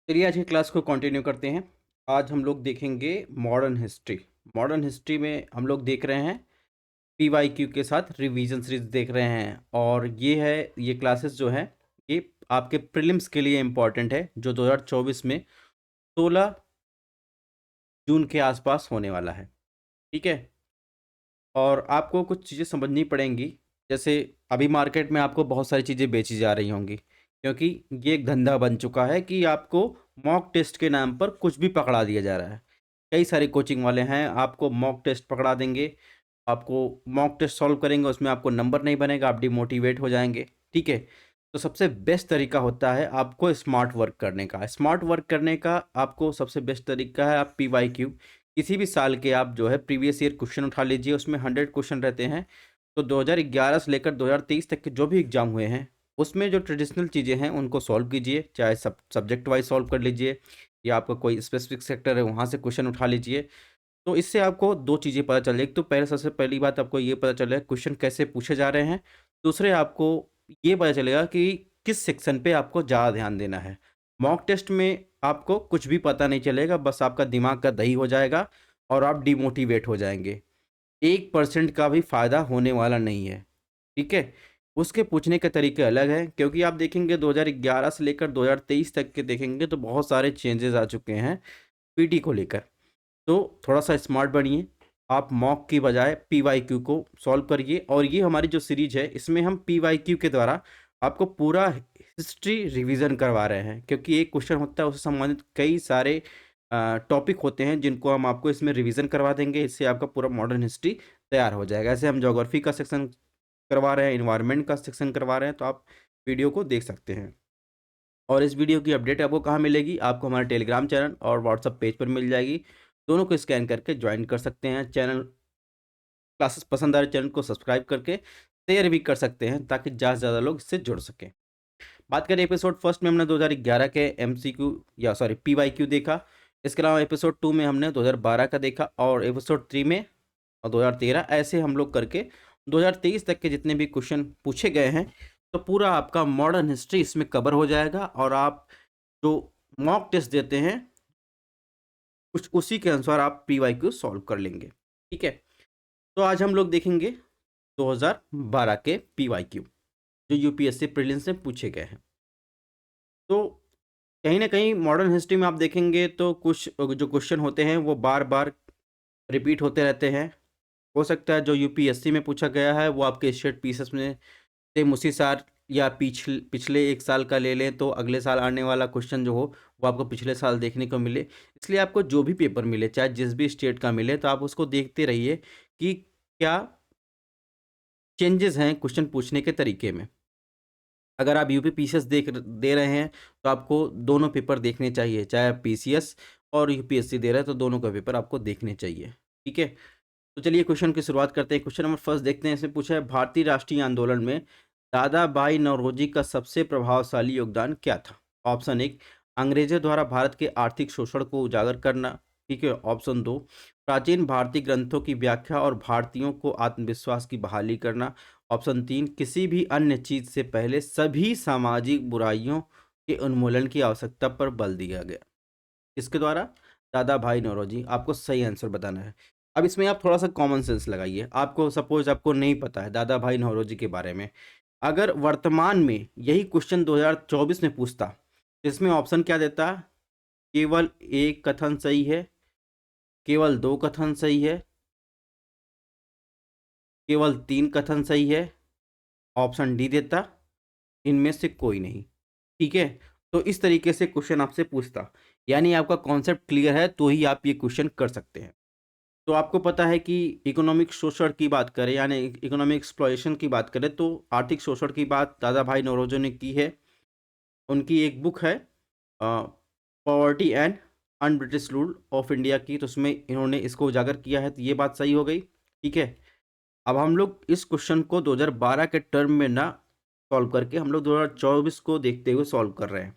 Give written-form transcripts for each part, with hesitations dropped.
चलिए आज की क्लास को कंटिन्यू करते हैं। आज हम लोग देखेंगे मॉडर्न हिस्ट्री। मॉडर्न हिस्ट्री में हम लोग देख रहे हैं पीवाईक्यू के साथ रिवीजन सीरीज देख रहे हैं और ये क्लासेस जो है ये आपके प्रीलिम्स के लिए इम्पॉर्टेंट है जो 2024 में 16 जून के आसपास होने वाला है। ठीक है, और आपको कुछ चीज़ें समझनी पड़ेंगी। जैसे अभी मार्केट में आपको बहुत सारी चीज़ें बेची जा रही होंगी क्योंकि ये एक धंधा बन चुका है कि आपको मॉक टेस्ट के नाम पर कुछ भी पकड़ा दिया जा रहा है। कई सारे कोचिंग वाले हैं, आपको मॉक टेस्ट पकड़ा देंगे, आपको मॉक टेस्ट सॉल्व करेंगे, उसमें आपको नंबर नहीं बनेगा, आप डिमोटिवेट हो जाएंगे। ठीक है, तो सबसे बेस्ट तरीका होता है आपको स्मार्ट वर्क करने का। स्मार्ट वर्क करने का आपको सबसे बेस्ट तरीका है आप पीवाईक्यू किसी भी साल के आप जो है प्रीवियस ईयर क्वेश्चन उठा लीजिए, उसमें 100 क्वेश्चन रहते हैं। तो 2011 से लेकर 2023 तक के जो भी एग्जाम हुए हैं उसमें जो ट्रेडिशनल चीज़ें हैं उनको सॉल्व कीजिए, चाहे सब्जेक्ट वाइज सॉल्व कर लीजिए या आपका कोई स्पेसिफिक सेक्टर है वहाँ से क्वेश्चन उठा लीजिए। तो इससे आपको दो चीज़ें पता चल जाएगी। तो पहले सबसे पहली बात आपको ये पता चलेगा क्वेश्चन कैसे पूछे जा रहे हैं। दूसरे आपको ये पता चलेगा कि किस सेक्शन पे आपको ज़्यादा ध्यान देना है। मॉक टेस्ट में आपको कुछ भी पता नहीं चलेगा, बस आपका दिमाग का दही हो जाएगा और आप डिमोटिवेट हो जाएंगे। 1% का भी फ़ायदा होने वाला नहीं है। ठीक है, उसके पूछने के तरीके अलग हैं क्योंकि आप देखेंगे 2011 से लेकर 2023 तक के देखेंगे तो बहुत सारे चेंजेस आ चुके हैं पीटी को लेकर। तो थोड़ा-सा स्मार्ट बनिए, आप मॉक की बजाय पीवाईक्यू को सॉल्व करिए और ये हमारी जो सीरीज़ है, इसमें हम पीवाईक्यू के द्वारा आपको पूरा हिस्ट्री रिवीज़न करवा रहे हैं क्योंकि एक क्वेश्चन होता है, उससे संबंधित कई सारे टॉपिक होते हैं जिनको हम आपको इसमें रिवीज़न करवा देंगे। इससे आपका पूरा मॉडर्न हिस्ट्री तैयार हो जाएगा। ऐसे हम ज्योग्राफी का सेक्शन करवा रहे हैं, एनवायरनमेंट का सेक्शन करवा रहे हैं, तो आप वीडियो को देख सकते हैं। और इस वीडियो की अपडेट आपको कहाँ मिलेगी? आपको हमारे टेलीग्राम चैनल और व्हाट्सएप पेज पर मिल जाएगी। दोनों को स्कैन करके ज्वाइन कर सकते हैं। क्लासेस पसंद आ रहे चैनल को सब्सक्राइब करके शेयर भी कर सकते हैं ताकि ज़्यादा से ज़्यादा लोग इससे जुड़ सकें। बात करें एपिसोड फर्स्ट में हमने 2011 के एमसीक्यू या सॉरी पीवाईक्यू देखा। इसके अलावा एपिसोड 2 में हमने 2012 का देखा और एपिसोड 3 में और 2013 ऐसे हम लोग करके 2023 तक के जितने भी क्वेश्चन पूछे गए हैं तो पूरा आपका मॉडर्न हिस्ट्री इसमें कवर हो जाएगा और आप जो मॉक टेस्ट देते हैं कुछ उसी के अनुसार आप पीवाईक्यू सॉल्व कर लेंगे। ठीक है, तो आज हम लोग देखेंगे 2012 के पीवाईक्यू जो यूपीएससी प्रीलिम्स से पूछे गए हैं। तो कहीं न कहीं मॉडर्न हिस्ट्री में आप देखेंगे तो कुछ जो क्वेश्चन होते हैं वो बार-बार रिपीट होते रहते हैं। हो सकता है जो यूपीएससी में पूछा गया है वो आपके स्टेट पीसेस में सेम उसी साल या पिछले 1 साल का ले लें तो अगले साल आने वाला क्वेश्चन जो हो वो आपको पिछले साल देखने को मिले। इसलिए आपको जो भी पेपर मिले, चाहे जिस भी स्टेट का मिले, तो आप उसको देखते रहिए कि क्या चेंजेस हैं क्वेश्चन पूछने के तरीके में। अगर आप यूपी पीसीएस दे रहे हैं तो आपको दोनों पेपर देखने चाहिए, चाहे आप पीसीएस और यूपीएससी दे रहे हैं तो दोनों का पेपर आपको देखने चाहिए। ठीक है? तो चलिए क्वेश्चन की शुरुआत करते हैं। क्वेश्चन नंबर फर्स्ट देखते हैं। इसमें पूछा है भारतीय राष्ट्रीय आंदोलन में दादा भाई नौरोजी का सबसे प्रभावशाली योगदान क्या था? ऑप्शन 1 अंग्रेजों द्वारा भारत के आर्थिक शोषण को उजागर करना। ठीक है। ऑप्शन 2 प्राचीन भारतीय ग्रंथों की व्याख्या और भारतीयों को आत्मविश्वास की बहाली करना। ऑप्शन 3 किसी भी अन्य चीज से पहले सभी सामाजिक बुराइयों के उन्मूलन की आवश्यकता पर बल दिया गया। इसके द्वारा दादा भाई नौरोजी। आपको सही आंसर बताना है। अब इसमें आप थोड़ा सा कॉमन सेंस लगाइए। आपको सपोज आपको नहीं पता है दादा भाई नौरोजी के बारे में, अगर वर्तमान में यही क्वेश्चन 2024 में पूछता तो इसमें ऑप्शन क्या देता? केवल एक कथन सही है, केवल दो कथन सही है, केवल तीन कथन सही है, ऑप्शन डी देता इनमें से कोई नहीं। ठीक है, तो इस तरीके से क्वेश्चन आपसे पूछता, यानी आपका कॉन्सेप्ट क्लियर है तो ही आप ये क्वेश्चन कर सकते हैं। तो आपको पता है कि इकोनॉमिक शोषण की बात करें यानी इकोनॉमिक एक्सप्लॉयटेशन की बात करें तो आर्थिक शोषण की बात दादा भाई नौरोजी ने की है। उनकी एक बुक है poverty and un British rule of India की, तो उसमें इन्होंने इसको उजागर किया है, तो ये बात सही हो गई। ठीक है, अब हम लोग इस क्वेश्चन को 2012 के टर्म में ना सॉल्व करके हम लोग 2024 को देखते हुए सॉल्व कर रहे हैं।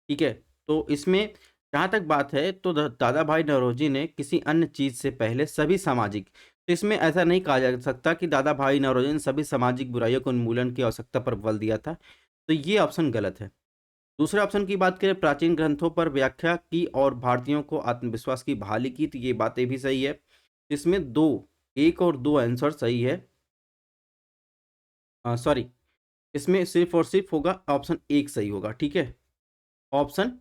ठीक है, तो इसमें जहाँ तक बात है तो दादा भाई नौरोजी ने किसी अन्य चीज़ से पहले सभी सामाजिक, तो इसमें ऐसा नहीं कहा जा सकता कि दादा भाई नौरोजी ने सभी सामाजिक बुराइयों को उन्मूलन की आवश्यकता पर बल दिया था, तो ये ऑप्शन गलत है। दूसरे ऑप्शन की बात करें, प्राचीन ग्रंथों पर व्याख्या की और भारतीयों को आत्मविश्वास की बहाली की, तो ये बातें भी सही है। इसमें दो, एक और दो आंसर सही है। सॉरी, इसमें सिर्फ और सिर्फ होगा ऑप्शन एक सही होगा, ठीक है। ऑप्शन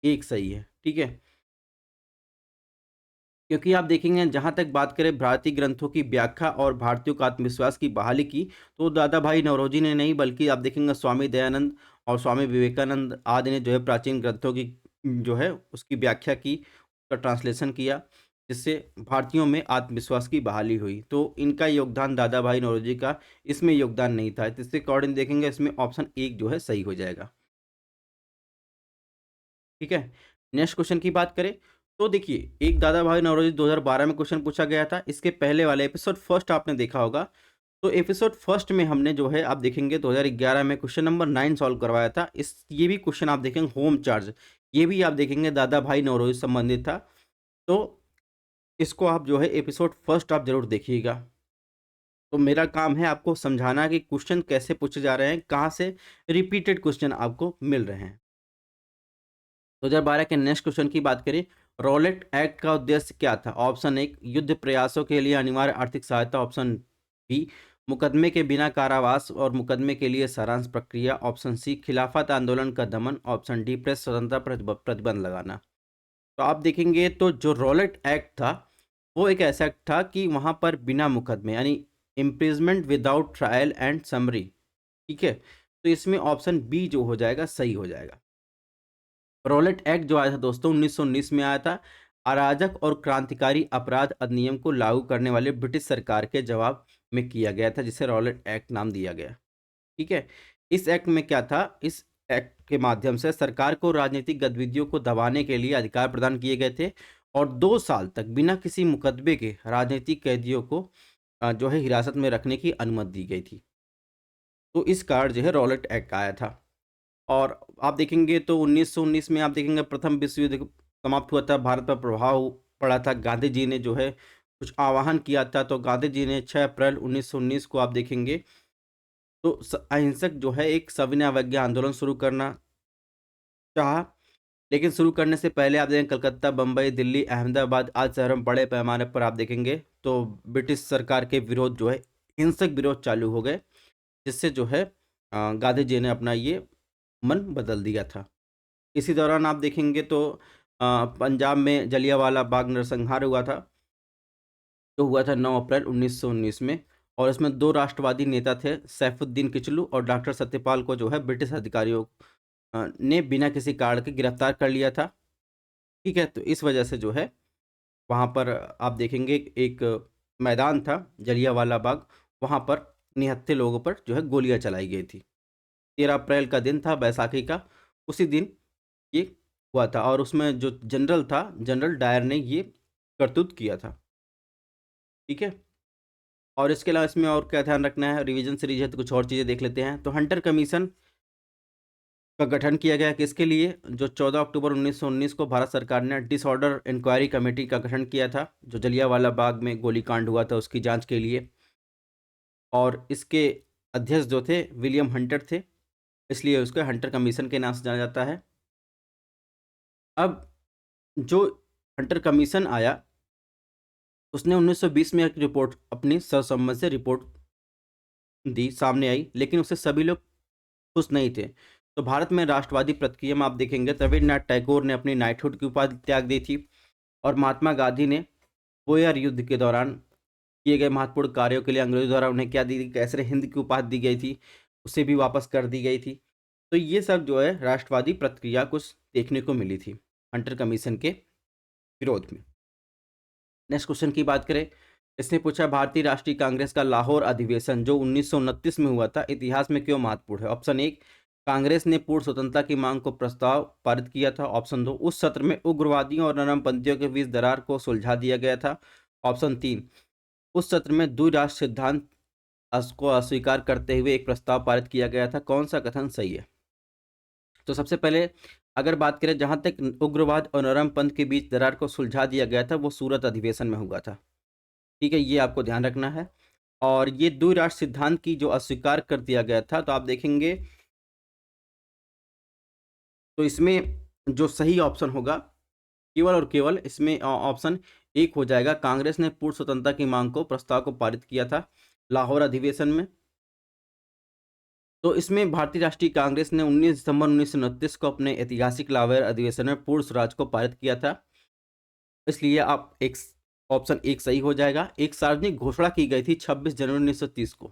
एक सही है, ठीक है। क्योंकि आप देखेंगे जहाँ तक बात करें भारतीय ग्रंथों की व्याख्या और भारतीयों का आत्मविश्वास की बहाली की, तो दादा भाई नौरोजी ने नहीं, बल्कि आप देखेंगे स्वामी दयानंद और स्वामी विवेकानंद आदि ने जो है प्राचीन ग्रंथों की जो है उसकी व्याख्या की, उसका ट्रांसलेशन किया, जिससे भारतीयों में आत्मविश्वास की बहाली हुई। तो इनका योगदान दादा भाई नौरोजी का इसमें योगदान नहीं था। तो इससे अकॉर्डिंग देखेंगे इसमें ऑप्शन एक जो है सही हो जाएगा, ठीक है। नेक्स्ट क्वेश्चन की बात करें, तो देखिए एक दादा भाई नौरोजी 2012 में क्वेश्चन पूछा गया था। इसके पहले वाले एपिसोड फर्स्ट आपने देखा होगा, तो एपिसोड फर्स्ट में हमने जो है आप देखेंगे 2011 में क्वेश्चन नंबर 9 सॉल्व करवाया था। ये भी क्वेश्चन आप देखेंगे होम चार्ज, ये भी आप देखेंगे दादा भाई नौरोजी से संबंधित था। तो इसको आप जो है एपिसोड फर्स्ट आप जरूर देखिएगा। तो मेरा काम है आपको समझाना कि क्वेश्चन कैसे पूछे जा रहे हैं, कहाँ से रिपीटेड क्वेश्चन आपको मिल रहे हैं। 2012 के नेक्स्ट क्वेश्चन की बात करें, रॉलेट एक्ट का उद्देश्य क्या था? ऑप्शन एक, युद्ध प्रयासों के लिए अनिवार्य आर्थिक सहायता। ऑप्शन बी, मुकदमे के बिना कारावास और मुकदमे के लिए सारांश प्रक्रिया। ऑप्शन सी, खिलाफत आंदोलन का दमन। ऑप्शन डी, प्रेस स्वतंत्रता पर प्रतिबंध लगाना। तो आप देखेंगे तो जो रॉलेट एक्ट था वो एक ऐसा एक्ट था कि वहां पर बिना मुकदमे यानी imprisonment without trial and summary, ठीक है। तो इसमें ऑप्शन बी जो हो जाएगा सही हो जाएगा। रॉलेट एक्ट जो आया था दोस्तों 1919 में आया था, अराजक और क्रांतिकारी अपराध अधिनियम को लागू करने वाले ब्रिटिश सरकार के जवाब में किया गया था, जिसे रॉलेट एक्ट नाम दिया गया, ठीक है। इस एक्ट में क्या था, इस एक्ट के माध्यम से सरकार को राजनीतिक गतिविधियों को दबाने के लिए अधिकार प्रदान किए गए थे और 2 साल तक बिना किसी मुकदमे के राजनीतिक कैदियों को जो है हिरासत में रखने की अनुमति दी गई थी। तो इस कारण जो है रॉलेट एक्ट आया था। और आप देखेंगे तो 1919 में आप देखेंगे प्रथम विश्व युद्ध समाप्त हुआ था, भारत पर प्रभाव पड़ा था। गांधी जी ने जो है कुछ आह्वान किया था, तो गांधी जी ने 6 अप्रैल 1919 को आप देखेंगे तो अहिंसक जो है एक सविनय अवज्ञा आंदोलन शुरू करना चाहा। लेकिन शुरू करने से पहले आप देखेंगे कलकत्ता, बम्बई, दिल्ली, अहमदाबाद आदि शहरों में बड़े पैमाने पर आप देखेंगे तो ब्रिटिश सरकार के विरोध जो है हिंसक विरोध चालू हो गए, जिससे जो है गांधी जी ने अपना ये मन बदल दिया था। इसी दौरान आप देखेंगे तो पंजाब में जलियांवाला बाग नरसंहार हुआ था, जो हुआ था 9 अप्रैल 1919 में। और इसमें 2 राष्ट्रवादी नेता थे, सैफुद्दीन किचलू और डॉक्टर सत्यपाल को जो है ब्रिटिश अधिकारियों ने बिना किसी कारण के गिरफ्तार कर लिया था, ठीक है। तो इस वजह से जो है वहाँ पर आप देखेंगे एक मैदान था जलियांवाला बाग, वहाँ पर निहत्थे लोगों पर जो है गोलियां चलाई गई थी। 13 अप्रैल का दिन था बैसाखी का, उसी दिन ये हुआ था और उसमें जो जनरल था, जनरल डायर ने ये करतूत किया था, ठीक है। और इसके अलावा इसमें और क्या ध्यान रखना है, रिवीजन सीरीज है तो कुछ और चीज़ें देख लेते हैं। तो हंटर कमीशन का गठन किया गया किसके लिए? जो 14 अक्टूबर 1919 को भारत सरकार ने डिसऑर्डर इंक्वायरी कमेटी का गठन किया था, जो जलियांवाला बाग में गोलीकांड हुआ था उसकी जांच के लिए। और इसके अध्यक्ष जो थे विलियम हंटर थे, इसलिए उसको हंटर कमीशन के नाम से जाना जाता है। अब जो हंटर कमीशन आया उसने 1920 में एक रिपोर्ट अपनी सर्वसम्मति से रिपोर्ट दी, सामने आई, लेकिन उससे सभी लोग खुश नहीं थे। तो भारत में राष्ट्रवादी प्रतिक्रिया में आप देखेंगे रविन्द्रनाथ टैगोर ने अपनी नाइटहुड की उपाधि त्याग दी थी और महात्मा गांधी ने बोयर युद्ध के दौरान किए गए महत्वपूर्ण कार्यों के लिए अंग्रेजों द्वारा उन्हें क्या दी, कैसरे हिंद की उपाधि दी गई थी, उसे भी वापस कर दी गई थी। तो ये सब जो है राष्ट्रवादी प्रतिक्रिया कुछ देखने को मिली थी हंटर कमीशन के विरोध में। नेक्स्ट क्वेश्चन की बात करें, इसने पूछा भारतीय राष्ट्रीय कांग्रेस का लाहौर अधिवेशन जो 1929 में हुआ था इतिहास में क्यों महत्वपूर्ण है? ऑप्शन एक, कांग्रेस ने पूर्ण स्वतंत्रता की मांग को प्रस्ताव पारित किया था। ऑप्शन दो, उस सत्र में उग्रवादियों और नरमपंथियों के बीच दरार को सुलझा दिया गया था। ऑप्शन तीन, उस सत्र में द्विराष्ट्र सिद्धांत को अस्वीकार करते हुए एक प्रस्ताव पारित किया गया था। कौन सा कथन सही है? तो सबसे पहले अगर बात करें जहां तक उग्रवाद और नरमपंथ के बीच दरार को सुलझा दिया गया था, वो सूरत अधिवेशन में हुआ था, ठीक है, ये आपको ध्यान रखना है। और ये द्विराष्ट्र सिद्धांत की जो अस्वीकार कर दिया गया था, तो आप देखेंगे तो इसमें जो सही ऑप्शन होगा केवल और केवल इसमें ऑप्शन एक हो जाएगा। कांग्रेस ने पूर्ण स्वतंत्रता की मांग को प्रस्ताव को पारित किया था लाहौर अधिवेशन में। तो इसमें भारतीय राष्ट्रीय कांग्रेस ने 19 दिसंबर 1929 को अपने ऐतिहासिक लाहौर अधिवेशन में पूर्ण स्वराज को पारित किया था। इसलिए आप एक ऑप्शन एक सही हो जाएगा। एक सार्वजनिक घोषणा की गई थी 26 जनवरी 1930 को,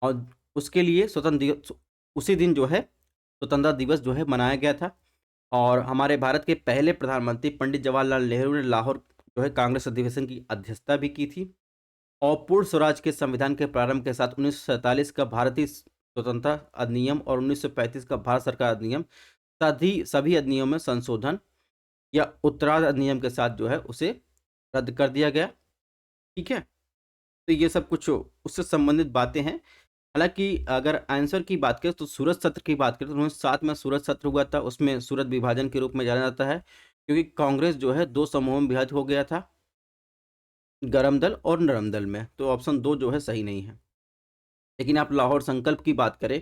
और उसके लिए स्वतंत्र दिवस उसी दिन जो है स्वतंत्रता दिवस जो है मनाया गया था। और हमारे भारत के पहले प्रधानमंत्री पंडित जवाहरलाल नेहरू ने लाहौर जो है कांग्रेस अधिवेशन की अध्यक्षता भी की थी। और पूर्ण स्वराज के संविधान के प्रारंभ के साथ 1947 का भारतीय स्वतंत्रता अधिनियम और 1935 का भारत सरकार अधिनियम सभी अधिनियम में संशोधन या उत्तराध अधिनियम के साथ जो है उसे रद्द कर दिया गया। ठीक है, तो ये सब कुछ उससे संबंधित बातें हैं। हालांकि अगर आंसर की बात करें तो सूरत सत्र की बात करें तो 1907 में सूरत सत्र हुआ था। उसमें सूरत विभाजन के रूप में जाना जाता है, क्योंकि कांग्रेस जो है दो समूहों में विभाजित हो गया था, गरम दल और नरम दल में। तो ऑप्शन 2 जो है सही नहीं है। लेकिन आप लाहौर संकल्प की बात करें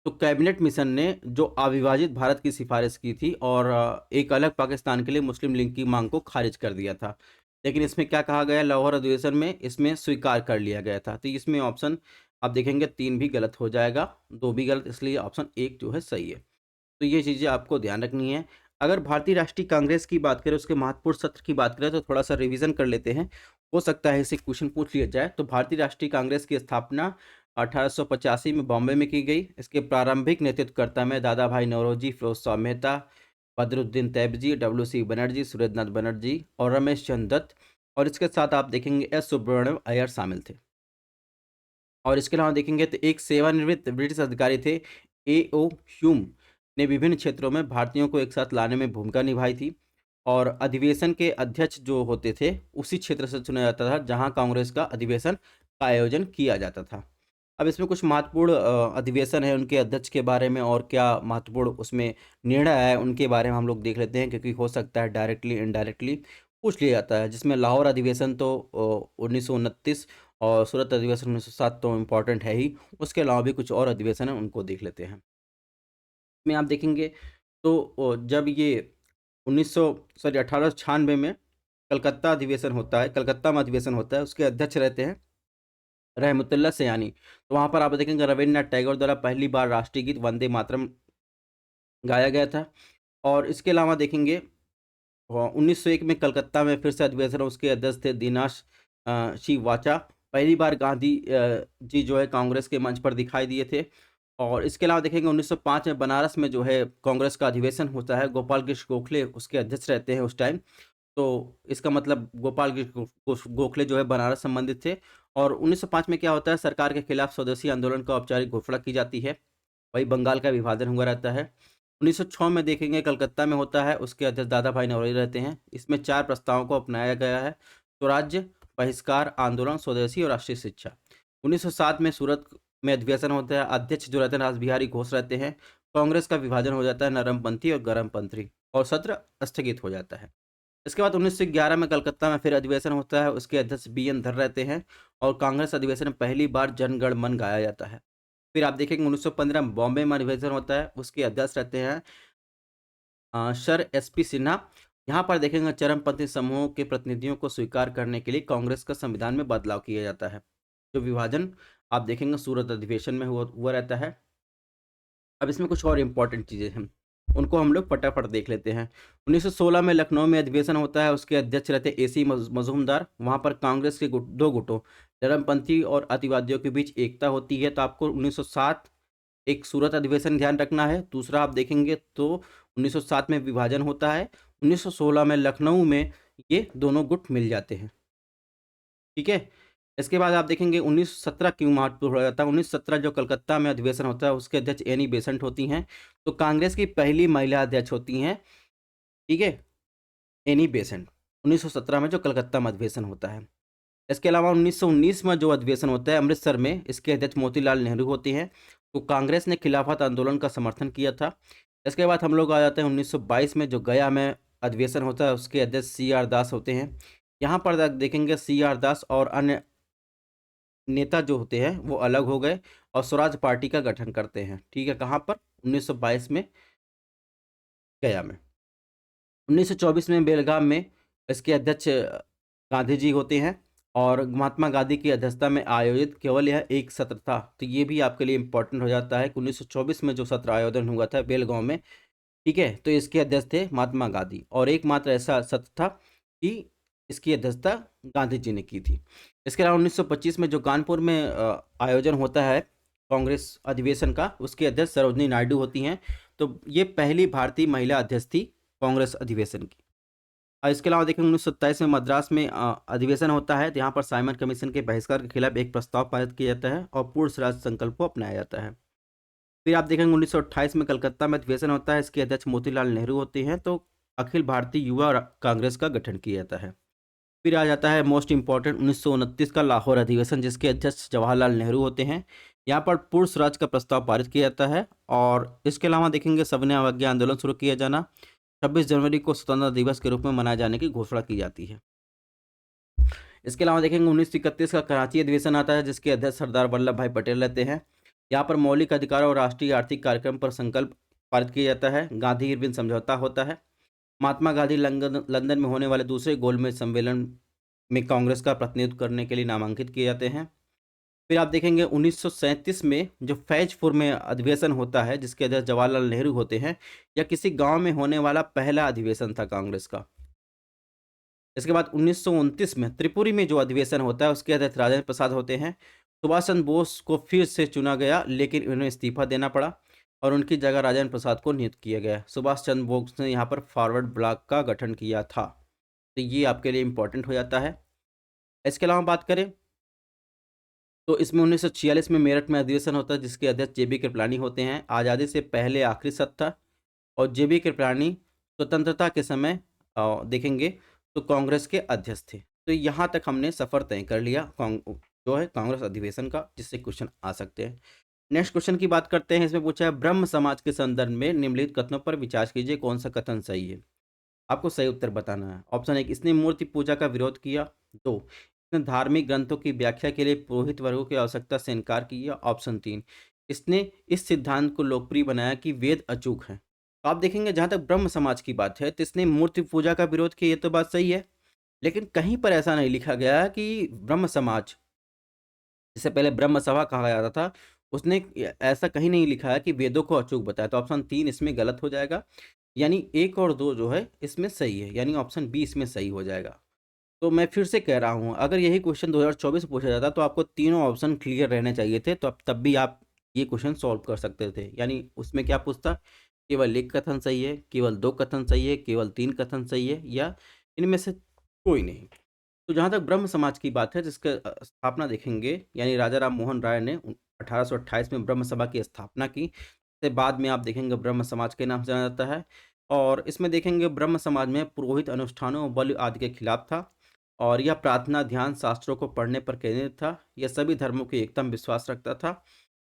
तो कैबिनेट मिशन ने जो अविभाजित भारत की सिफारिश की थी और एक अलग पाकिस्तान के लिए मुस्लिम लीग की मांग को खारिज कर दिया था। लेकिन इसमें क्या कहा गया, लाहौर अधिवेशन में इसमें स्वीकार कर लिया गया था। तो इसमें ऑप्शन आप देखेंगे 3 भी गलत हो जाएगा, 2 भी गलत, इसलिए ऑप्शन 1 जो है सही है। तो ये चीज़ें आपको ध्यान रखनी है। अगर भारतीय राष्ट्रीय कांग्रेस की बात करें, उसके महत्वपूर्ण सत्र की बात करें तो थोड़ा सा रिवीजन कर लेते हैं, हो सकता है इसे क्वेश्चन पूछ लिया जाए। तो भारतीय राष्ट्रीय कांग्रेस की स्थापना 1885 में बॉम्बे में की गई। इसके प्रारंभिक नेतृत्वकर्ता में दादा भाई नौरोजी, फिरोज शाह मेहता, बदरुद्दीन तैयबजी, डब्ल्यू.सी. बनर्जी, सुरेंद्रनाथ बनर्जी और रमेश चंद्र दत्त, और इसके साथ आप देखेंगे एस सुब्रमण्यम अय्यर शामिल थे। और इसके अलावा देखेंगे तो एक सेवानिवृत्त ब्रिटिश अधिकारी थे A.O. ह्यूम ने विभिन्न क्षेत्रों में भारतीयों को एक साथ लाने में भूमिका निभाई थी। और अधिवेशन के अध्यक्ष जो होते थे उसी क्षेत्र से चुना जाता था जहां कांग्रेस का अधिवेशन का आयोजन किया जाता था। अब इसमें कुछ महत्वपूर्ण अधिवेशन है उनके अध्यक्ष के बारे में, और क्या महत्वपूर्ण उसमें निर्णय आया है उनके बारे में हम लोग देख लेते हैं, क्योंकि हो सकता है डायरेक्टली इनडायरेक्टली पूछ लिया जाता है। जिसमें लाहौर अधिवेशन तो 1929 और सूरत अधिवेशन 1907 तो इम्पॉर्टेंट है ही। उसके अलावा भी कुछ और अधिवेशन हैं, उनको देख लेते हैं। में आप देखेंगे तो जब ये 1896 में कलकत्ता अधिवेशन होता है, कलकत्ता में अधिवेशन होता है, उसके अध्यक्ष रहते हैं रहमतुल्लाह सयानी। तो वहाँ पर आप देखेंगे रविन्द्रनाथ टैगोर द्वारा पहली बार राष्ट्रीय गीत वंदे मातरम गाया गया था। और इसके अलावा देखेंगे 1901 में कलकत्ता में फिर से अधिवेशन, उसके अध्यक्ष थे दिनाश श्रीवाचा। पहली बार गांधी जी जो है कांग्रेस के मंच पर दिखाई दिए थे। और इसके अलावा देखेंगे 1905 में बनारस में जो है कांग्रेस का अधिवेशन होता है, गोपाल कृष्ण गोखले उसके अध्यक्ष रहते हैं उस टाइम। तो इसका मतलब गोपाल कृष्ण गोखले जो है बनारस संबंधित थे। और 1905 में क्या होता है, सरकार के खिलाफ स्वदेशी आंदोलन का औपचारिक घोषणा की जाती है। वही बंगाल का विभाजन हुआ रहता है। 1906 में देखेंगे कलकत्ता में होता है, उसके अध्यक्ष दादा भाई नौरोजी रहते हैं। इसमें 4 प्रस्तावों को अपनाया गया है, स्वराज्य, बहिष्कार आंदोलन, स्वदेशी और राष्ट्रीय शिक्षा। 1907 में सूरत में अधिवेशन होता है, अध्यक्ष जो रहते हैं रासबिहारी घोष रहते हैं। कांग्रेस का विभाजन हो जाता है नरमपंथी और गरमपंथी, और सत्र स्थगित हो जाता है। इसके बाद 1911 में कलकत्ता में फिर अधिवेशन होता है, उसके अध्यक्ष B.N. धर रहते हैं। और कांग्रेस अधिवेशन में पहली बार जन गण मन गाया जाता है। फिर आप देखेंगे 1915 में बॉम्बे में अधिवेशन होता है, उसके अध्यक्ष रहते हैं सर SP सिन्हा। यहाँ पर देखेंगे चरमपंथी समूहों के प्रतिनिधियों को स्वीकार करने के लिए कांग्रेस का संविधान में बदलाव किया जाता है। जो विभाजन आप देखेंगे सूरत अधिवेशन में हुआ रहता है। अब इसमें कुछ और इम्पोर्टेंट चीज़ें हैं, उनको हम लोग फटाफट देख लेते हैं। 1916 में लखनऊ में अधिवेशन होता है, उसके अध्यक्ष रहते AC मजूमदार। वहाँ पर कांग्रेस के दो गुटों चरमपंथी और अतिवादियों के बीच एकता होती है। तो आपको 1907 एक सूरत अधिवेशन ध्यान रखना है। दूसरा आप देखेंगे तो 1907 में विभाजन होता है, 1916 में लखनऊ में ये दोनों गुट मिल जाते हैं। ठीक है, इसके बाद आप देखेंगे 1917 क्यों महत्वपूर्ण हो जाता है। 1917 जो कलकत्ता में अधिवेशन होता है, उसके अध्यक्ष एनी बेसेंट होती हैं। तो कांग्रेस की पहली महिला अध्यक्ष होती हैं, ठीक है, एनी बेसेंट। 1917 में जो कलकत्ता में अधिवेशन होता है। इसके अलावा 1919 में जो अधिवेशन होता है अमृतसर में, इसके अध्यक्ष मोतीलाल नेहरू होते हैं। तो कांग्रेस ने खिलाफत आंदोलन का समर्थन किया था। इसके बाद हम लोग आ जाते हैं 1922 में जो गया में अधिवेशन होता है, उसके अध्यक्ष CR दास होते हैं। यहाँ पर देखेंगे CR दास और अन्य नेता जो होते हैं वो अलग हो गए और स्वराज पार्टी का गठन करते हैं। ठीक है, कहाँ पर 1922 में गया में। 1924 में बेलगाम में इसके अध्यक्ष गांधी जी होते हैं और महात्मा गांधी की अध्यक्षता में आयोजित केवल यह एक सत्र था। तो ये भी आपके लिए इम्पोर्टेंट हो जाता है कि 1924 में जो सत्र आयोजन हुआ था बेलगांव में, ठीक है, तो इसके अध्यक्ष थे महात्मा गांधी और एकमात्र ऐसा सत्र था कि इसकी अध्यक्षता गांधी जी ने की थी। इसके अलावा 1925 में जो कानपुर में आयोजन होता है कांग्रेस अधिवेशन का, उसके अध्यक्ष सरोजनी नायडू होती हैं। तो ये पहली भारतीय महिला अध्यक्ष थी कांग्रेस अधिवेशन की। और इसके अलावा देखेंगे 1927 में मद्रास में अधिवेशन होता है, तो यहाँ पर साइमन कमीशन के बहिष्कार के खिलाफ एक प्रस्ताव पारित किया जाता है और पूर्ण स्वराज संकल्प को अपनाया जाता है। फिर आप देखेंगे 1928 में कलकत्ता में अधिवेशन होता है, इसके अध्यक्ष मोतीलाल नेहरू होते हैं। तो अखिल भारतीय युवा कांग्रेस का गठन किया जाता है। फिर आ जाता है मोस्ट इंपॉर्टेंट 1929 का लाहौर अधिवेशन, जिसके अध्यक्ष जवाहरलाल नेहरू होते हैं। यहाँ पर पूर्ण स्वराज का प्रस्ताव पारित किया जाता है। और इसके अलावा देखेंगे सविनय अवज्ञा आंदोलन शुरू किया जाना, 26 जनवरी को स्वतंत्रता दिवस के रूप में मनाए जाने की घोषणा की जाती है। इसके अलावा देखेंगे 1931 का कराची अधिवेशन आता है, जिसके अध्यक्ष सरदार वल्लभ भाई पटेल रहते हैं। यहाँ पर मौलिक अधिकार और राष्ट्रीय आर्थिक कार्यक्रम पर संकल्प पारित किया जाता है। गांधी इरविन समझौता होता है। महात्मा गांधी लंदन में होने वाले दूसरे गोलमेज सम्मेलन में कांग्रेस का प्रतिनिधित्व करने के लिए नामांकित किए जाते हैं। फिर आप देखेंगे 1937 में जो फैजपुर में अधिवेशन होता है, जिसके अध्यक्ष जवाहरलाल नेहरू होते हैं। यह किसी गांव में होने वाला पहला अधिवेशन था कांग्रेस का। इसके बाद 1929 में त्रिपुरी में जो अधिवेशन होता है, उसके अध्यक्ष राजेंद्र प्रसाद होते हैं। सुभाष चंद्र बोस को फिर से चुना गया, लेकिन उन्हें इस्तीफा देना पड़ा और उनकी जगह राजेंद्र प्रसाद को नियुक्त किया गया। सुभाष चंद्र बोस ने यहाँ पर फॉरवर्ड ब्लॉक का गठन किया था। तो ये आपके लिए इंपॉर्टेंट हो जाता है। इसके अलावा बात करें तो इसमें 1946 में मेरठ में अधिवेशन होता है, जिसके अध्यक्ष जेबी कृपलानी होते हैं। आज़ादी से पहले आखिरी सत्र था और जेबी कृपलानी स्वतंत्रता के समय देखेंगे तो कांग्रेस के अध्यक्ष थे। तो यहाँ तक हमने सफ़र तय कर लिया जो है कांग्रेस अधिवेशन का, जिससे क्वेश्चन आ सकते हैं। नेक्स्ट क्वेश्चन की बात करते हैं। इसमें पूछा है ब्रह्म समाज के संदर्भ में निम्नलिखित कथनों पर विचार कीजिए, कौन सा कथन सही है। आपको सही उत्तर बताना है। ऑप्शन 1, इसने मूर्ति पूजा का विरोध किया। 2, इसने धार्मिक ग्रंथों की व्याख्या के लिए पुरोहित वर्गों की आवश्यकता से इनकार किया। ऑप्शन 3, इसने इस सिद्धांत को लोकप्रिय बनाया कि वेद अचूक हैं। तो आप देखेंगे जहाँ तक ब्रह्म समाज की बात है, तो इसने मूर्ति पूजा का विरोध किया, ये तो बात सही है। लेकिन कहीं पर ऐसा नहीं लिखा गया कि ब्रह्म समाज, जिसे पहले ब्रह्म सभा कहा जाता था, उसने ऐसा कहीं नहीं लिखा है कि वेदों को अचूक बताया। तो ऑप्शन 3 इसमें गलत हो जाएगा, यानी 1 और 2 जो है इसमें सही है, यानी ऑप्शन बी इसमें सही हो जाएगा। तो मैं फिर से कह रहा हूँ, अगर यही क्वेश्चन 2024 पूछा जाता तो आपको तीनों ऑप्शन क्लियर रहने चाहिए थे, तो अब तब भी आप ये क्वेश्चन सॉल्व कर सकते थे। यानी उसमें क्या पूछता, केवल 1 कथन सही है, केवल 2 कथन सही है, केवल 3 कथन सही है, या इनमें से कोई नहीं। तो जहाँ तक ब्रह्म समाज की बात है, जिसका स्थापना देखेंगे, यानी राजा राम मोहन राय ने 1828 में ब्रह्म सभा की स्थापना की। इसके बाद में आप देखेंगे ब्रह्म समाज के नाम से जाना जाता है। और इसमें देखेंगे ब्रह्म समाज में पुरोहित अनुष्ठानों बलि आदि के खिलाफ था और यह प्रार्थना ध्यान शास्त्रों को पढ़ने पर केंद्रित था। यह सभी धर्मों की एकता में विश्वास रखता था।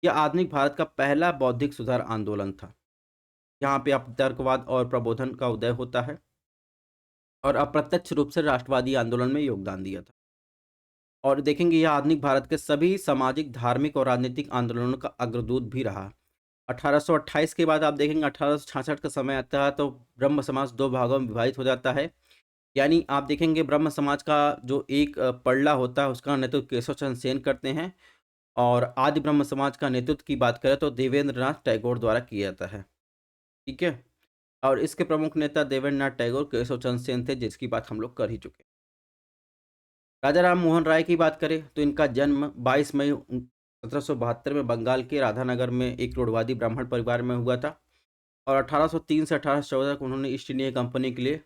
यह आधुनिक भारत का पहला बौद्धिक सुधार आंदोलन था। यहाँ पे आप तर्कवाद और प्रबोधन का उदय होता है और अप्रत्यक्ष रूप से राष्ट्रवादी आंदोलन में योगदान दिया था। और देखेंगे यह आधुनिक भारत के सभी सामाजिक, धार्मिक और राजनीतिक आंदोलनों का अग्रदूत भी रहा। 1828 के बाद आप देखेंगे 1866 का समय आता है, तो ब्रह्म समाज 2 भागों में विभाजित हो जाता है। यानी आप देखेंगे ब्रह्म समाज का जो एक पड़ला होता है, उसका नेतृत्व केशव चंद्र सेन करते हैं और आदि ब्रह्म समाज का नेतृत्व की बात करें तो देवेंद्र नाथ टैगोर द्वारा किया जाता है। ठीक है, और इसके प्रमुख नेता देवेंद्र नाथ टैगोर, केशव चंद्र सेन थे, जिसकी बात हम लोग कर ही चुके हैं। राजा राम मोहन राय की बात करें तो इनका जन्म 22 मई 1772 में बंगाल के राधानगर में एक रूढ़वादी ब्राह्मण परिवार में हुआ था और 1803 से 1814 तक उन्होंने ईस्ट इंडिया कंपनी के लिए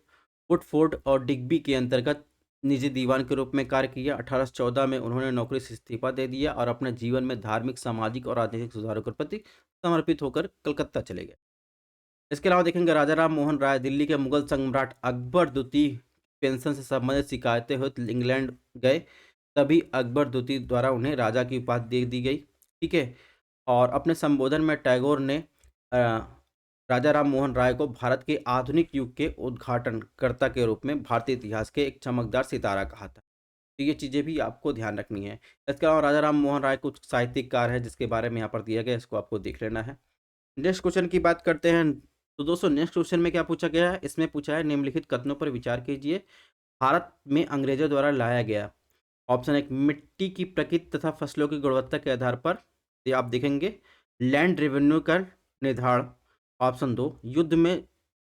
वुडफोर्ड और डिग्बी के अंतर्गत निजी दीवान के रूप में कार्य किया। 1814 में उन्होंने नौकरी से इस्तीफा दे दिया और अपने जीवन में धार्मिक, सामाजिक और राजनीतिक सुधारों के प्रति समर्पित होकर कलकत्ता चले गए। इसके अलावा देखेंगे राजा राम मोहन राय दिल्ली के मुगल सम्राट अकबर द्वितीय पेंशन से संबंधित शिकायतें हुई इंग्लैंड गए, तभी अकबर द्वितीय द्वारा उन्हें राजा की उपाधि दे दी गई। ठीक है, और अपने संबोधन में टैगोर ने राजा राम मोहन राय को भारत के आधुनिक युग के उद्घाटनकर्ता के रूप में भारतीय इतिहास के एक चमकदार सितारा कहा था। तो ये चीज़ें भी आपको ध्यान रखनी है। इसके अलावा राजा राम मोहन राय कुछ साहित्यकार है, जिसके बारे में यहाँ पर दिया गया, इसको आपको देख लेना है। नेक्स्ट क्वेश्चन की बात करते हैं। तो दोस्तों नेक्स्ट क्वेश्चन में क्या पूछा गया है, इसमें पूछा है निम्नलिखित कथनों पर विचार कीजिए। भारत में अंग्रेजों द्वारा लाया गया। ऑप्शन एक, मिट्टी की प्रकृति तथा फसलों की गुणवत्ता के आधार पर, ये आप देखेंगे लैंड रेवेन्यू का निर्धारण। ऑप्शन दो, युद्ध में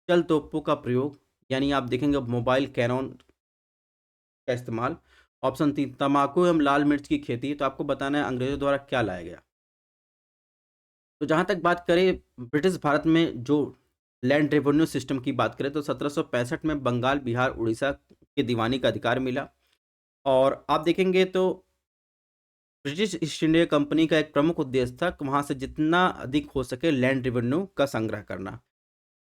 चल तोपों का प्रयोग, यानी आप देखेंगे मोबाइल कैनन का इस्तेमाल। ऑप्शन तीन, तंबाकू एवं लाल मिर्च की खेती। तो आपको बताना है अंग्रेजों द्वारा क्या लाया गया। तो जहाँ तक बात करें ब्रिटिश भारत में जो लैंड रेवेन्यू सिस्टम की बात करें, तो 1765 में बंगाल, बिहार, उड़ीसा के दीवानी का अधिकार मिला। और आप देखेंगे तो ब्रिटिश ईस्ट इंडिया कंपनी का एक प्रमुख उद्देश्य था कि वहाँ से जितना अधिक हो सके लैंड रेवेन्यू का संग्रह करना।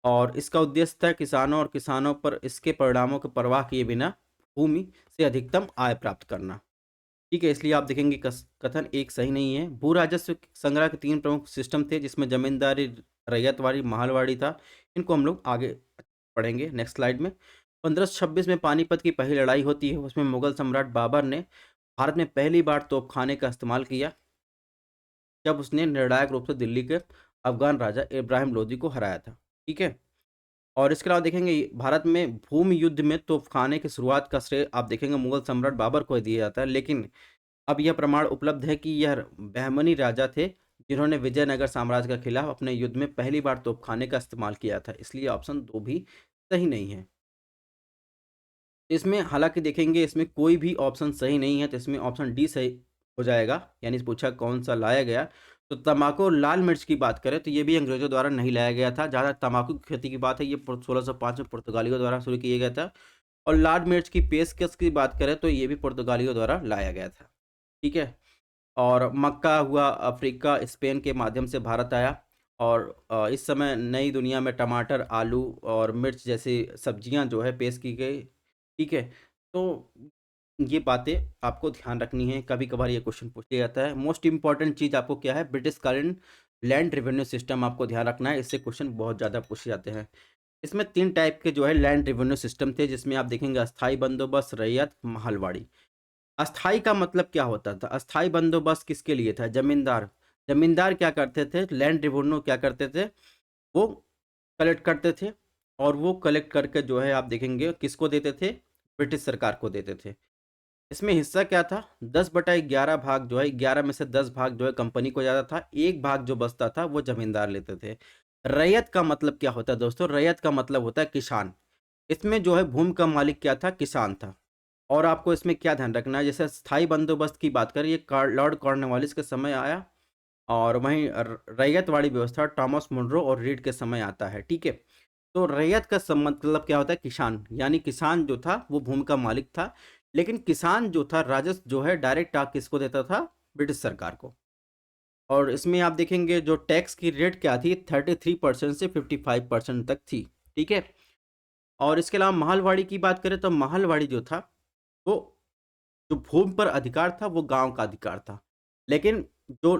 और इसका उद्देश्य था किसानों और किसानों पर इसके परिणामों की परवाह किए बिना भूमि से अधिकतम आय प्राप्त करना। ठीक है, इसलिए आप देखेंगे कथन एक सही नहीं है। भू राजस्व संग्रह के तीन प्रमुख सिस्टम थे, जिसमें जमींदारी, रैयतवाड़ी, महलवाड़ी था। इनको हम लोग आगे पढ़ेंगे नेक्स्ट स्लाइड में। 1526 में पानीपत की पहली लड़ाई होती है। उसमें मुगल सम्राट बाबर ने भारत में पहली बार तोपखाने का इस्तेमाल किया, जब उसने निर्णायक रूप से दिल्ली के अफगान राजा इब्राहिम लोदी को हराया था। ठीक है, और इसके अलावा देखेंगे भारत में भूमि युद्ध में तोपखाने की शुरुआत का श्रेय आप देखेंगे मुगल सम्राट बाबर को दिया जाता है। लेकिन अब यह प्रमाण उपलब्ध है कि यह बहमनी राजा थे जिन्होंने विजयनगर साम्राज्य के खिलाफ अपने युद्ध में पहली बार तोपखाने का इस्तेमाल किया था। इसलिए ऑप्शन दो भी सही नहीं है। इसमें हालांकि देखेंगे इसमें कोई भी ऑप्शन सही नहीं है, तो इसमें ऑप्शन डी सही हो जाएगा। यानी पूछा कौन सा लाया गया, तो तंबाकू और लाल मिर्च की बात करें तो ये भी अंग्रेजों द्वारा नहीं लाया गया था। जहाँ तक तंबाकू की खेती की बात है, ये 1605 में पुर्तगालियों द्वारा शुरू किया गया था। और लाल मिर्च की पेशकश की बात करें तो ये भी पुर्तगालियों द्वारा लाया गया था। ठीक है, और मक्का हुआ अफ्रीका, स्पेन के माध्यम से भारत आया। और इस समय नई दुनिया में टमाटर, आलू और मिर्च जैसी सब्जियां जो है पेश की गई। ठीक है, तो ये बातें आपको ध्यान रखनी है, कभी कभार ये क्वेश्चन पूछा जाता है। मोस्ट इंपॉर्टेंट चीज़ आपको क्या है, ब्रिटिश कालीन लैंड रेवेन्यू सिस्टम आपको ध्यान रखना है, इससे क्वेश्चन बहुत ज़्यादा पूछे जाते हैं। इसमें तीन टाइप के जो है लैंड रेवेन्यू सिस्टम थे, जिसमें आप देखेंगे अस्थाई बंदोबस्त, रैयत, महलवाड़ी। अस्थाई का मतलब क्या होता था, अस्थाई बंदोबस्त किसके लिए था, जमींदार। जमींदार क्या करते थे, लैंड रेवेन्यू क्या करते थे, वो कलेक्ट करते थे। और वो कलेक्ट करके जो है आप देखेंगे किसको देते थे, ब्रिटिश सरकार को देते थे। इसमें हिस्सा क्या था, 10/11 भाग जो है, 11 में से 10 भाग जो है कंपनी को जाता था, एक भाग जो बचता था वो जमींदार लेते थे। रैयत का मतलब क्या होता है दोस्तों, रैयत का मतलब होता है किसान। इसमें जो है भूमि का मालिक क्या था, किसान था। और आपको इसमें क्या ध्यान रखना है, जैसे स्थायी बंदोबस्त की बात करें, ये लॉर्ड कॉर्नवालिस के समय आया। और वहीं रैयतवाड़ी व्यवस्था टॉमस मुनरो और रीड के समय आता है। ठीक है, तो रैयत का मतलब क्या होता है, किसान। यानी किसान जो था वो भूमि का मालिक था, लेकिन किसान जो था राजस्व जो है डायरेक्ट किसको देता था, ब्रिटिश सरकार को। और इसमें आप देखेंगे जो टैक्स की रेट क्या थी, 33% से 55% तक थी। ठीक है, और इसके अलावा महलवाड़ी की बात करें तो महलवाड़ी जो था वो जो भूमि पर अधिकार था वो गांव का अधिकार था। लेकिन जो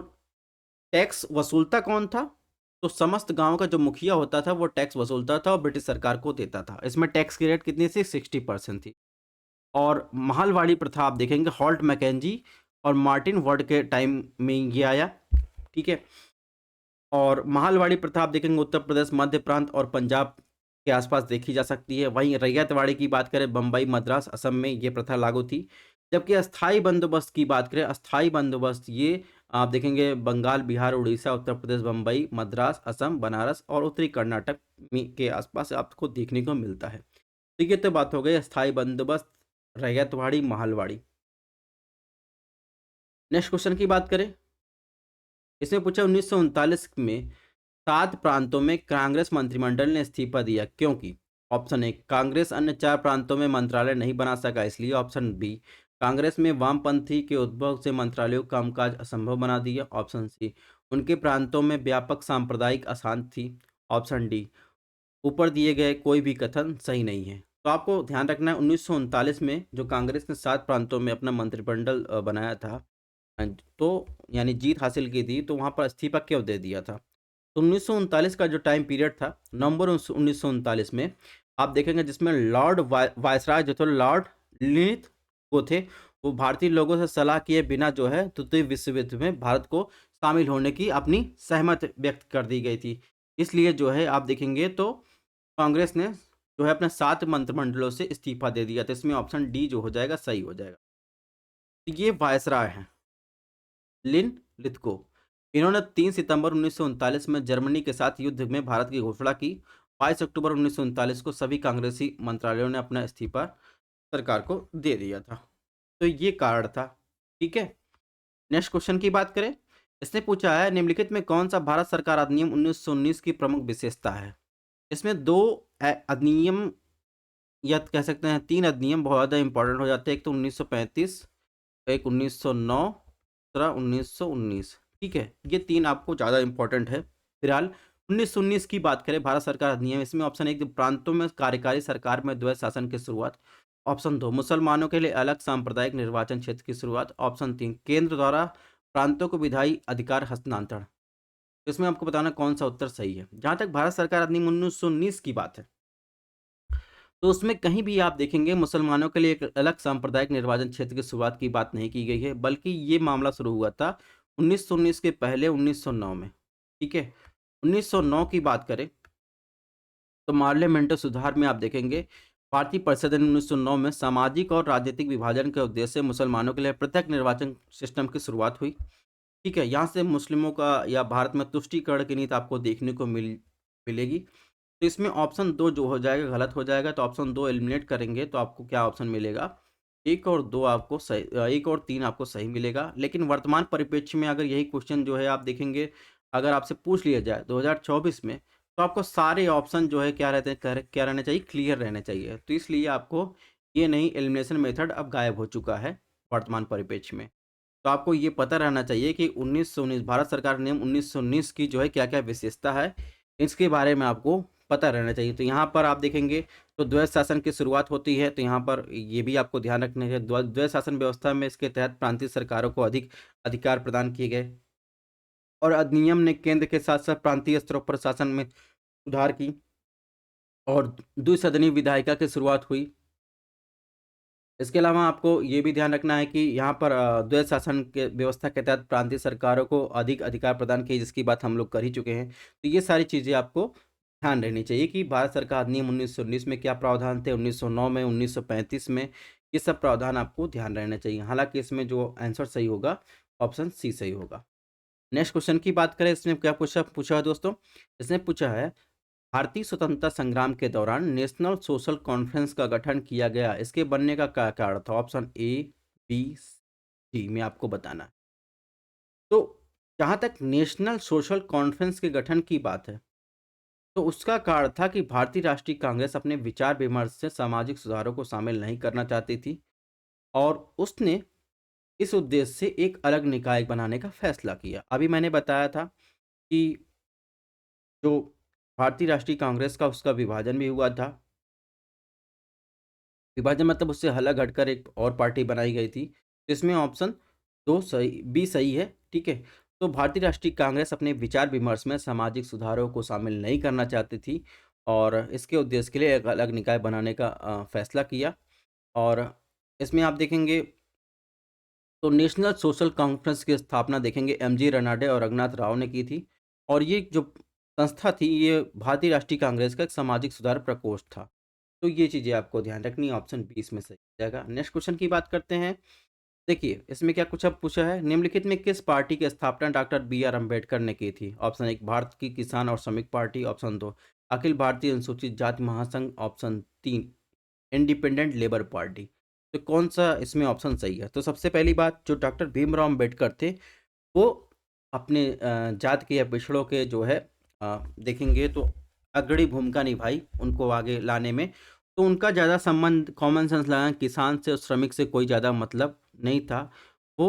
टैक्स वसूलता कौन था, तो समस्त गांव का जो मुखिया होता था वो टैक्स वसूलता था और ब्रिटिश सरकार को देता था। इसमें टैक्स की रेट कितनी थी, 60% थी। और महलवाड़ी प्रथा आप देखेंगे हॉल्ट मैकेंजी और मार्टिन वर्ड के टाइम में ये आया। ठीक है, और महलवाड़ी प्रथा आप देखेंगे उत्तर प्रदेश, मध्य प्रांत और पंजाब के आसपास देखी जा सकती है। वहीं रैयतवाड़ी की बात करें बम्बई, मद्रास, असम में ये प्रथा लागू थी। जबकि अस्थाई बंदोबस्त की बात करें, अस्थाई बंदोबस्त ये आप देखेंगे बंगाल, बिहार, उड़ीसा, उत्तर प्रदेश, बम्बई, मद्रास, असम, बनारस और उत्तरी कर्नाटक के आसपास आपको देखने को मिलता है। तो ये तो बात हो गई अस्थाई बंदोबस्त, रैयतवाड़ी, महलवाड़ी। नेक्स्ट क्वेश्चन की बात करें, इसमें पूछा 1939 में 7 प्रांतों में कांग्रेस मंत्रिमंडल ने इस्तीफा दिया क्योंकि। ऑप्शन ए, कांग्रेस अन्य 4 प्रांतों में मंत्रालय नहीं बना सका इसलिए। ऑप्शन बी, कांग्रेस में वामपंथी के उद्भव से मंत्रालयों का कामकाज असंभव बना दिया। ऑप्शन सी, उनके प्रांतों में व्यापक सांप्रदायिक अशांति थी। ऑप्शन डी, ऊपर दिए गए कोई भी कथन सही नहीं है। तो आपको ध्यान रखना है 1939 में जो कांग्रेस ने 7 प्रांतों में अपना मंत्रिमंडल बनाया था, तो यानी जीत हासिल की थी, तो वहाँ पर इस्तीफा क्यों दे दिया था। तो 1939 का जो टाइम पीरियड था, नवंबर 1939 में आप देखेंगे जिसमें लॉर्ड वायसराय जो थे लॉर्ड लिनिथ वो थे, वो भारतीय लोगों से सलाह किए बिना जो है तृतीय विश्व युद्ध में भारत को शामिल होने की अपनी सहमत व्यक्त कर दी गई थी। इसलिए जो है आप देखेंगे तो कांग्रेस ने जो है अपने 7 मंत्रिमंडलों से इस्तीफा दे दिया। तो इसमें ऑप्शन डी जो हो जाएगा सही हो जाएगा। तो ये वायसराय हैं, लिन लिथगो। इन्होंने 3 सितंबर 1939 में जर्मनी के साथ युद्ध में भारत की घोषणा की। 22 अक्टूबर 1939 को सभी कांग्रेसी मंत्रालयों ने अपना इस्तीफा सरकार को दे दिया था। तो ये कारण था। ठीक है, नेक्स्ट क्वेश्चन की बात करें। इसने पूछा है निम्नलिखित में कौन सा भारत सरकार अधिनियम 1919 की प्रमुख विशेषता है। इसमें दो अधिनियम या कह सकते हैं 3 अधिनियम बहुत ज़्यादा इंपॉर्टेंट हो जाते हैं। एक तो 1935, एक 1909, दूसरा 1919। ठीक है, ये 3 आपको ज़्यादा इंपॉर्टेंट है। फिलहाल 1919 की बात करें भारत सरकार अधिनियम, इसमें ऑप्शन 1 प्रांतों में कार्यकारी सरकार में द्वैध शासन की शुरुआत। ऑप्शन 2 मुसलमानों के लिए अलग सांप्रदायिक निर्वाचन क्षेत्र की शुरुआत। ऑप्शन 3 केंद्र द्वारा प्रांतों को विधायी अधिकार हस्तांतरण। इसमें आपको बताना कौन सा उत्तर सही है। जहाँ तक भारत सरकार अधिनियम 1919 की बात है, तो उसमें कहीं भी आप देखेंगे मुसलमानों के लिए एक अलग सांप्रदायिक निर्वाचन क्षेत्र की शुरुआत की बात नहीं की गई है, बल्कि ये मामला शुरू हुआ था 1919 के पहले 1909 में। ठीक है, 1909 की बात करें तो पार्लियामेंट्री सुधार में आप देखेंगे भारतीय परिषद ने 1909 में सामाजिक और राजनीतिक विभाजन के उद्देश्य से मुसलमानों के लिए पृथक निर्वाचन सिस्टम की शुरुआत हुई। ठीक है, यहाँ से मुस्लिमों का या भारत में तुष्टीकरण की नीति आपको देखने को मिलेगी। तो इसमें ऑप्शन 2 जो हो जाएगा गलत हो जाएगा। तो ऑप्शन 2 एलिमिनेट करेंगे तो आपको क्या ऑप्शन मिलेगा, 1 और 2 आपको सही, 1 और 3 आपको सही मिलेगा। लेकिन वर्तमान परिप्रेक्ष्य में अगर यही क्वेश्चन जो है आप देखेंगे, अगर आपसे पूछ लिया जाए 2024 में, तो आपको सारे ऑप्शन जो है क्या रहते हैं, क्या रहने चाहिए, क्लियर रहने चाहिए। तो इसलिए आपको ये नहीं, एलिमिनेशन मेथड अब गायब हो चुका है वर्तमान परिप्रेक्ष्य में। तो आपको ये पता रहना चाहिए कि 1919 भारत सरकार नियम 1919 की जो है क्या-क्या विशेषता है, इसके बारे में आपको पता रहना चाहिए। तो यहाँ पर आप देखेंगे तो द्वैध शासन की शुरुआत होती है। तो यहाँ पर ये भी आपको ध्यान रखना है, द्वैध शासन व्यवस्था में इसके तहत प्रांतीय सरकारों को अधिक अधिकार प्रदान किए गए और अधिनियम ने केंद्र के साथ-साथ प्रांतीय स्तरों पर शासन में सुधार की और द्विसदनीय विधायिका की शुरुआत हुई। इसके अलावा आपको ये भी ध्यान रखना है कि यहाँ पर द्वैध शासन के व्यवस्था के तहत प्रांतीय सरकारों को अधिक अधिकार प्रदान किए, जिसकी बात हम लोग कर ही चुके हैं। तो ये सारी चीज़ें आपको ध्यान रहनी चाहिए कि भारत सरकार अधिनियम 1919 में क्या प्रावधान थे, 1909 में, 1935 में, ये सब प्रावधान आपको ध्यान रहना चाहिए। हालांकि इसमें जो आंसर सही होगा ऑप्शन सी सही होगा। नेक्स्ट क्वेश्चन की बात करें, इसमें क्या पूछा पूछा है दोस्तों, इसने पूछा है भारतीय स्वतंत्रता संग्राम के दौरान नेशनल सोशल कॉन्फ्रेंस का गठन किया गया, इसके बनने का क्या कारण था। ऑप्शन ए, बी, डी में आपको बताना है। तो जहाँ तक नेशनल सोशल कॉन्फ्रेंस के गठन की बात है, तो उसका कारण था कि भारतीय राष्ट्रीय कांग्रेस अपने विचार विमर्श से सामाजिक सुधारों को शामिल नहीं करना चाहती थी और उसने इस उद्देश्य से एक अलग निकाय बनाने का फैसला किया। अभी मैंने बताया था कि जो भारतीय राष्ट्रीय कांग्रेस का उसका विभाजन भी हुआ था। विभाजन मतलब उससे अलग हटकर एक और पार्टी बनाई गई थी। इसमें ऑप्शन 2 सही, बी सही है। ठीक है, तो भारतीय राष्ट्रीय कांग्रेस अपने विचार विमर्श में सामाजिक सुधारों को शामिल नहीं करना चाहती थी और इसके उद्देश्य के लिए एक अलग निकाय बनाने का फैसला किया। और इसमें आप देखेंगे तो नेशनल सोशल कॉन्फ्रेंस की स्थापना देखेंगे एमजी रनाडे और रघुनाथ राव ने की थी और ये जो संस्था थी ये भारतीय राष्ट्रीय कांग्रेस का एक सामाजिक सुधार प्रकोष्ठ था। तो ये चीज़ें आपको ध्यान रखनी है, ऑप्शन 20 में सही हो जाएगा। नेक्स्ट क्वेश्चन की बात करते हैं। देखिए इसमें क्या कुछ अब पूछा है, निम्नलिखित में किस पार्टी की स्थापना डॉक्टर बी आर अम्बेडकर ने की थी। ऑप्शन 1 भारत की किसान और श्रमिक पार्टी। ऑप्शन 2 अखिल भारतीय अनुसूचित जाति महासंघ। Option 3 independent labour party. तो कौन सा इसमें ऑप्शन सही है। तो सबसे पहली बात, जो डॉक्टर भीमराव अम्बेडकर थे वो अपने जात के या पिछड़ों के जो है देखेंगे तो अग्रणी भूमिका निभाई उनको आगे लाने में। तो उनका ज़्यादा संबंध कॉमन सेंस लगा, किसान से और श्रमिक से कोई ज़्यादा मतलब नहीं था। वो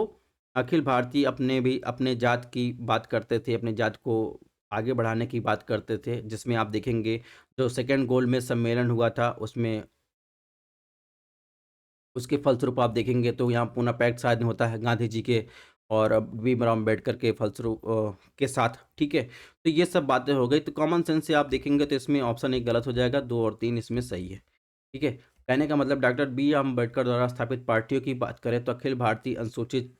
अखिल भारतीय अपने जात की बात करते थे, अपने जात को आगे बढ़ाने की बात करते थे, जिसमें आप देखेंगे जो सेकेंड गोलमेज सम्मेलन हुआ था उसमें उसके फलस्वरूप आप देखेंगे तो यहाँ पूना पैक्ट साइन होता है गांधी जी के और भीमराव अम्बेडकर के फलस्वरूप के साथ। ठीक है, तो ये सब बातें हो गई। तो कॉमन सेंस से आप देखेंगे तो इसमें ऑप्शन 1 गलत हो जाएगा, 2 और 3 इसमें सही है। ठीक है, कहने का मतलब डॉक्टर बी आर अम्बेडकर द्वारा स्थापित पार्टियों की बात करें तो अखिल भारतीय अनुसूचित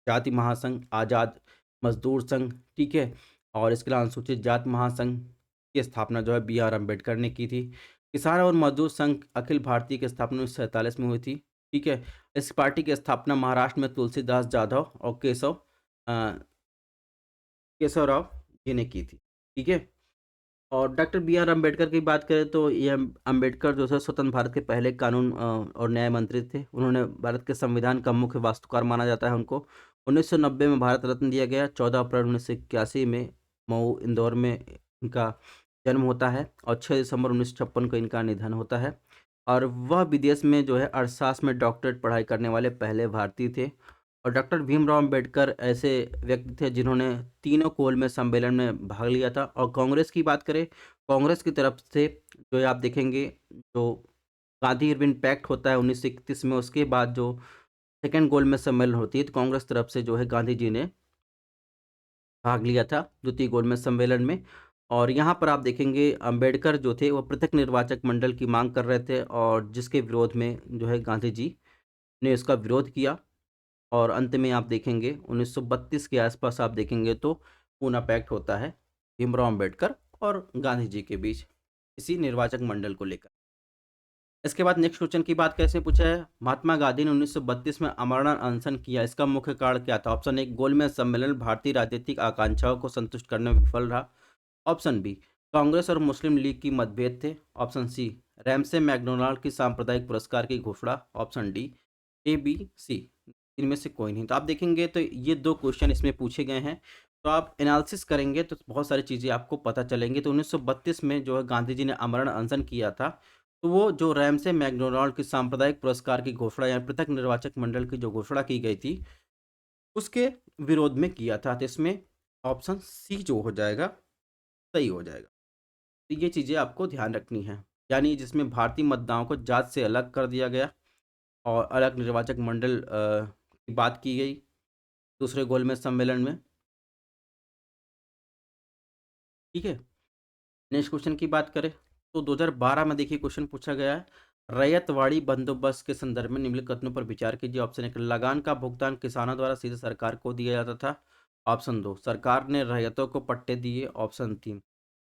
जाति महासंघ, आज़ाद मजदूर संघ, ठीक है, और इसके अलावा अनुसूचित जात महासंघ की स्थापना जो है बी आर अम्बेडकर ने की थी। किसान और मजदूर संघ अखिल भारतीय की स्थापना 1947 में हुई थी। ठीक है, इस पार्टी की स्थापना महाराष्ट्र में तुलसीदास जाधव और केशवराव जी ने की थी। ठीक है, और डॉक्टर बी आर अम्बेडकर की बात करें तो ये अम्बेडकर जो है स्वतंत्र भारत के पहले कानून और न्याय मंत्री थे। उन्होंने भारत के संविधान का मुख्य वास्तुकार माना जाता है उनको। 1990 में भारत रत्न दिया गया। 14 अप्रैल 1981 में मऊ इंदौर में इनका जन्म होता है और 6 दिसंबर 1956 को इनका निधन होता है। और वह विदेश में जो है अर्थशास्त्र में डॉक्टरेट पढ़ाई करने वाले पहले भारतीय थे। और डॉक्टर भीमराव अम्बेडकर ऐसे व्यक्ति थे जिन्होंने तीनों गोलमेज सम्मेलन में भाग लिया था। और कांग्रेस की बात करें, कांग्रेस की तरफ से जो है आप देखेंगे जो गांधी इरविन पैक्ट होता है 1931 में, उसके बाद जो सेकेंड गोलमेज सम्मेलन होती है तो कांग्रेस तरफ से जो है गांधी जी ने भाग लिया था द्वितीय गोलमेज सम्मेलन में। और यहाँ पर आप देखेंगे अंबेडकर जो थे वो पृथक निर्वाचक मंडल की मांग कर रहे थे और जिसके विरोध में जो है गांधी जी ने इसका विरोध किया। और अंत में आप देखेंगे 1932 के आसपास आप देखेंगे तो पूना पैक्ट होता है भीमराव अम्बेडकर और गांधी जी के बीच इसी निर्वाचक मंडल को लेकर। इसके बाद नेक्स्ट क्वेश्चन की बात कैसे पूछा है, महात्मा गांधी ने 1932 में आमरण अनशन किया, इसका मुख्य कारण क्या था? ऑप्शन ए गोलमेज सम्मेलन भारतीय राजनीतिक आकांक्षाओं को संतुष्ट करने में विफल रहा। ऑप्शन बी कांग्रेस और मुस्लिम लीग की मतभेद थे। ऑप्शन सी रैमसे मैकडोनाल्ड की सांप्रदायिक पुरस्कार की घोषणा। Option D A B C इनमें से कोई नहीं। तो आप देखेंगे तो ये दो क्वेश्चन इसमें पूछे गए हैं, तो आप एनालिसिस करेंगे तो बहुत सारी चीज़ें आपको पता चलेंगी। तो 1932 में जो है गांधी जी ने आमरण अनशन किया था, तो वो जो रैमसे मैकडोनाल्ड की सांप्रदायिक पुरस्कार की घोषणा या पृथक निर्वाचक मंडल की जो घोषणा की गई थी उसके विरोध में किया था। तो इसमें ऑप्शन सी जो हो जाएगा सही हो जाएगा। तो ये चीज़ें आपको ध्यान रखनी है, यानी जिसमें भारतीय मतदाताओं को जात से अलग कर दिया गया और अलग निर्वाचक मंडल की बात की गई दूसरे गोलमेज सम्मेलन में। ठीक है, नेक्स्ट क्वेश्चन की बात करें तो 2012 में देखिए क्वेश्चन पूछा गया है, रैयतवाड़ी बंदोबस्त के संदर्भ में निम्नलिखित कथनों पर विचार कीजिए। ऑप्शन एक लगान का भुगतान किसानों द्वारा सीधे सरकार को दिया जाता था। ऑप्शन दो सरकार ने रैयतों को पट्टे दिए। ऑप्शन तीन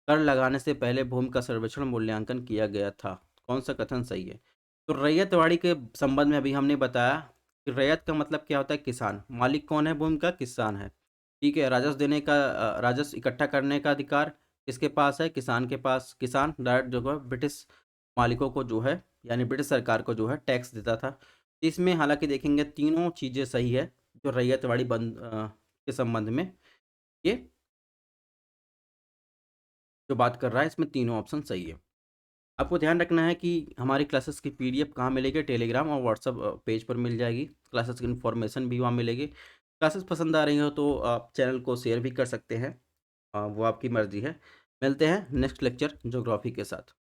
कर लगाने से पहले भूमि का सर्वेक्षण मूल्यांकन किया गया था। कौन सा कथन सही है? तो रैयतवाड़ी के संबंध में अभी हमने बताया कि रैयत का मतलब क्या होता है, किसान। मालिक कौन है भूमि का? किसान है। ठीक है, राजस्व देने का राजस्व इकट्ठा करने का अधिकार किसके पास है? किसान के पास। किसान डायरेक्ट जो है ब्रिटिश मालिकों को जो है यानी ब्रिटिश सरकार को जो है टैक्स देता था। इसमें हालांकि देखेंगे तीनों चीज़ें सही है जो रैयतवाड़ी बंद के संबंध में ये जो बात कर रहा है इसमें तीनों ऑप्शन सही है। आपको ध्यान रखना है कि हमारी क्लासेस की पीडीएफ कहाँ मिलेगी? टेलीग्राम और व्हाट्सएप पेज पर मिल जाएगी। क्लासेस की इन्फॉर्मेशन भी वहाँ मिलेगी। क्लासेस पसंद आ रही हो तो आप चैनल को शेयर भी कर सकते हैं, वो आपकी मर्ज़ी है। मिलते हैं नेक्स्ट लेक्चर ज्योग्राफी के साथ।